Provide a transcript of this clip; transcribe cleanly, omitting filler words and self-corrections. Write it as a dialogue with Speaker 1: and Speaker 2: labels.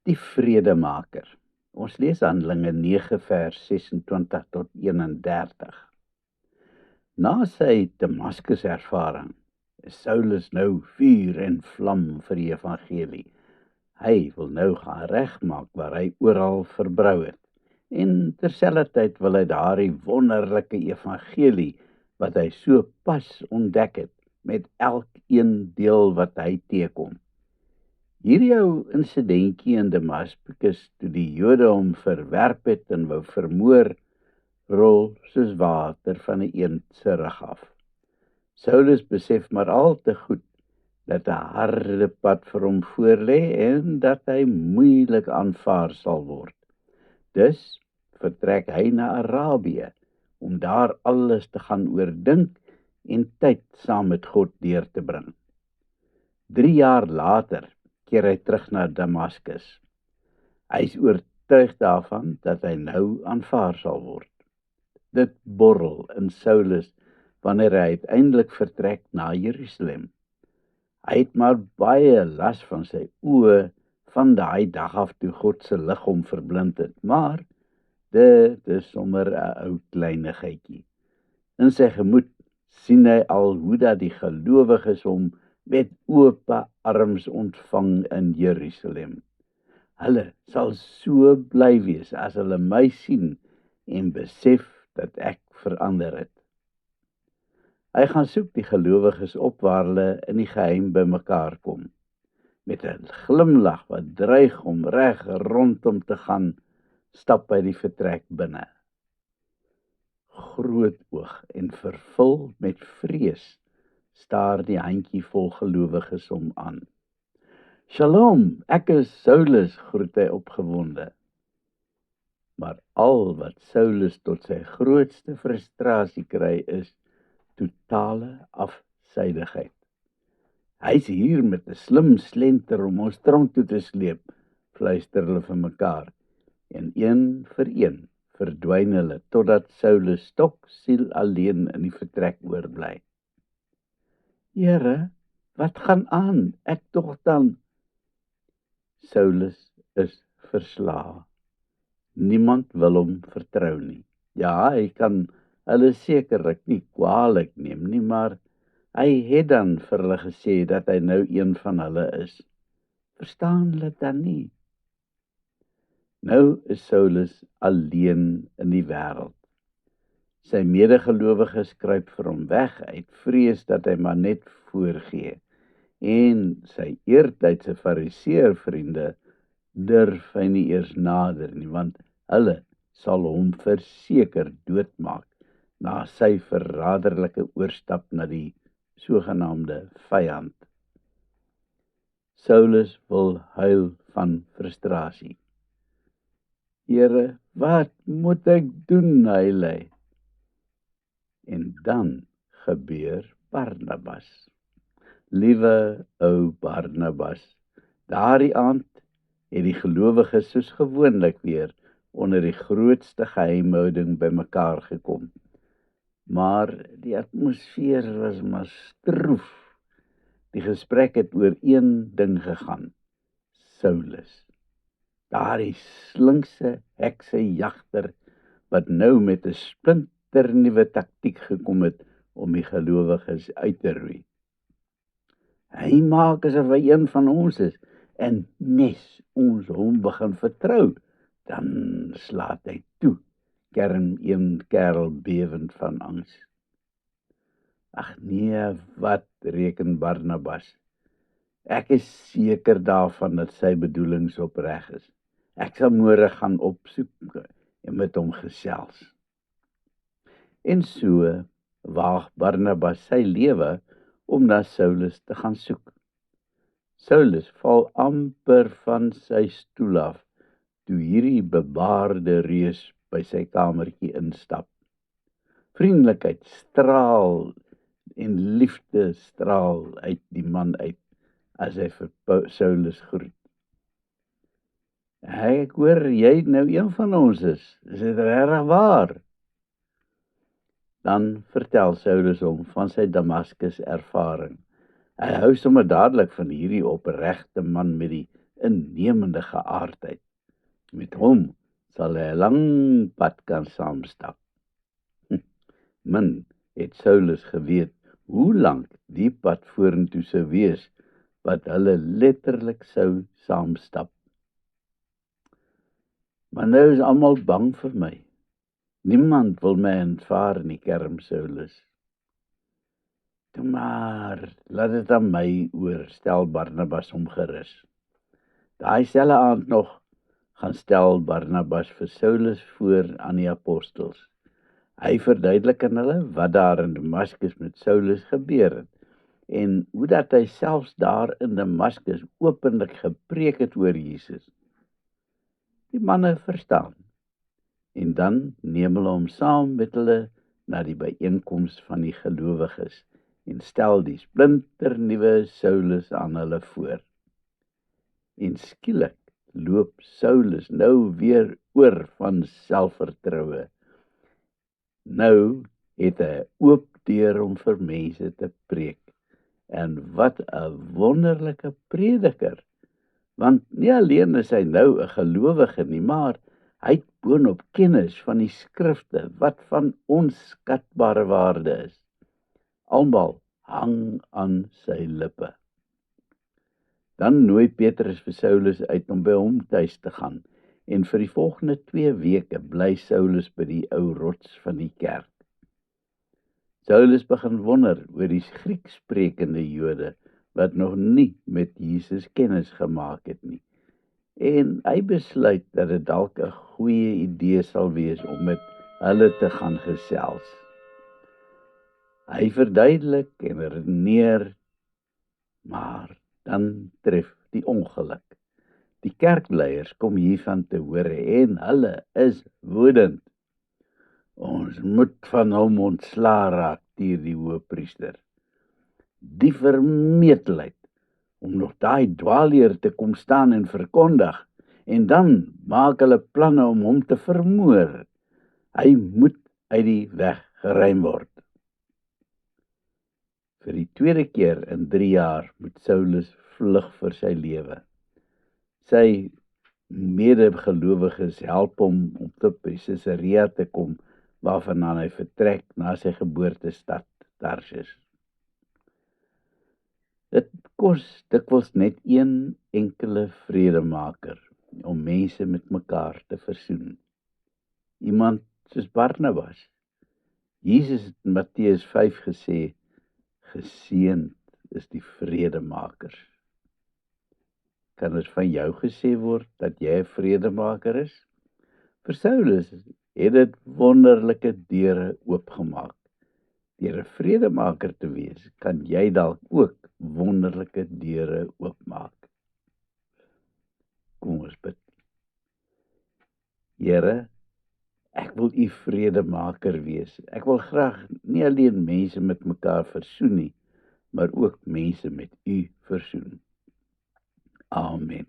Speaker 1: Die vredemaker. Ons lees Handelinge 9 vers 26 tot 31. Na sy Damaskus ervaring is Saulus nou vuur en vlam vir die evangelie. Hy wil nou gaan regmaak waar hy oral verbrou het. En terselfdertyd wil hy daardie wonderlike evangelie wat hy so pas ontdek het, met elkeen deel wat hy teekom. Hierdie ou insidentjie in Damaskus toe die Jode hom verwerp het en wou vermoor, rol soos water van 'n eend se rug af. Saulus besef maar al te goed dat 'n harde pad vir hom voorlê en dat hy moeilik aanvaar sal word. Dus vertrek hy na Arabië om daar alles te gaan oordink en tyd saam met God deur te bring. 3 jaar later keer hy terug na Damaskus. Hy is oortuig daarvan dat hy nou aanvaar sal word. Dit borrel in Saulus wanneer hy uiteindelik vertrek na Jerusalem. Hy het maar baie las van sy oë van daai dag af toe God se lig hom verblind het, maar dit is sommer 'n ou kleinigheidjie. In sy gemoed sien hy al hoe dat die gelowiges hom met oop arms ontvang in Jerusalem. Hulle sal so bly wees as hulle my sien en besef dat ek verander het. Hy gaan soek die gelowiges op waar hulle in die geheim bymekaar kom. Met 'n glimlag wat dreig om reg rondom te gaan, stap hy die vertrek binne. Groot oog en vervul met vrees staar die handjievol gelowiges hom aan. "Shalom, ek is Saulus," groet hy opgewonde. Maar al wat Saulus tot sy grootste frustrasie kry is totale afsydigheid. "Hy's hier met 'n slim slenter om ons tronk toe te sleep," fluister hulle vir mekaar, en een vir een verdwyn hulle totdat Saulus stoksiel alleen in die vertrek oorbly. "Here, wat gaan aan? Ek tog dan..." Saulus is verslae. Niemand wil hom vertrou nie. Ja, hy kan hulle sekerlik nie kwaadlik neem nie, maar hy het dan vir hulle gesê dat hy nou een van hulle is. Verstaan hulle dan nie? Nou is Saulus alleen in die wêreld. Sy medegelowiges kruip vir hom weg uit vrees dat hy maar net voorgee. En sy eertydse fariseer vriende durf hy nie eers nader nie, want hulle sal hom verseker doodmaak na sy verraderlike oorstap na die sogenaamde vyand. Saulus wil huil van frustrasie. "Here, wat moet ek doen?" huil hy. En dan gebeur Barnabas. Liewe ou Barnabas, daardie aand het die gelowiges soos gewoonlik weer onder die grootste geheimhouding bymekaar gekom. Maar die atmosfeer was maar stroef. Die gesprek het oor een ding gegaan: Saulus. Daardie slinkse heksejagter wat nou met 'n splinternuwe taktiek gekom het om die gelowiges uit te roei. Hy maak asof hy een van ons is, en nes ons hom begin vertrou, dan slaat hy toe, kerm een kerel bewend van angs. "Ag nee, wat," reken Barnabas. "Ek is seker daarvan dat sy bedoelings opreg is. Ek sal môre gaan opsoek en met hom gesels." En so waag Barnabas sy lewe om na Saulus te gaan soek. Saulus val amper van sy stoel af toe hierdie bebaarde reus by sy kamertjie instap. Vriendelikheid straal en liefde straal uit die man uit as hy vir Saulus groet. "Ek hoor jy nou een van ons is dit regtig waar?" Dan vertel Saulus hom van sy Damaskus ervaring. Hy hou sommer dadelik van hierdie opregte man met die innemende geaardheid. Met hom sal hy 'n lang pad kan saamstap. Min het Saulus geweet hoe lank die pad vorentoe sou wees, wat hulle letterlik sou saamstap. Maar nou is almal bang vir my. Niemand wil my aanvaar in die kerm, Saulus. Toe maar, laat dit aan my oor, stel Barnabas hom gerus. Daai selfde aand nog gaan stel Barnabas vir Saulus voor aan die apostels. Hy verduidelik aan hulle wat daar in Damaskus met Saulus gebeur het, en hoe dat hy selfs daar in Damaskus openlik gepreek het oor Jesus. Die manne verstaan, en dan neem hulle hom saam met hulle na die byeenkoms van die gelowiges, en stel die splinternuwe Saulus aan hulle voor. En skielik loop Saulus nou weer oor van selfvertroue. Nou het hy 'n oop deur om vir mense te preek. En wat 'n wonderlike prediker. Want nie alleen is hy nou 'n gelowige nie, maar hy het boonop kennis van die skrifte wat van onskatbare waarde is. Almal hang aan sy lippe. Dan nooi Petrus vir Saulus uit om by hom tuis te gaan, en vir die volgende 2 weke bly Saulus by die ou rots van die kerk. Saulus begin wonder oor die Grieksprekende Jode, wat nog nie met Jesus kennis gemaak het nie, en hy besluit dat dit dalk 'n goeie idee sal wees om met hulle te gaan gesels. Hy verduidelik en redeneer, maar dan tref die ongeluk. Die kerkleiers kom hiervan te hore en hulle is woedend. Ons moet van hom ontslaa raak, tier die hoëpriester. Die vermetelheid om nog daai dwaalleer te kom staan en verkondig, en dan maak hulle planne om hom te vermoor. Hy moet uit die weg geruim word. Vir die 2de keer in 3 jaar moet Saulus vlug vir sy lewe. Sy medegelowiges help hom om tot by Caesarea te kom, waarvandaan hy vertrek na sy geboortestad Tarsus. Dit kos dikwels net een enkele vredemaker om mense met mekaar te versoen. Iemand soos Barnabas. Jesus het in Matteus 5 gesê, geseënd is die vredemakers. Kan dit van jou gesê word dat jy 'n vredemaker is? Vir Saulus het dit wonderlike deure oopgemaak. Deur 'n vredemaker te wees, kan jy dalk ook wonderlike deure oopmaak. Kom ons bid. Here, ek wil u vredemaker wees. Ek wil graag nie alleen mense met mekaar versoen nie, maar ook mense met u versoen. Amen.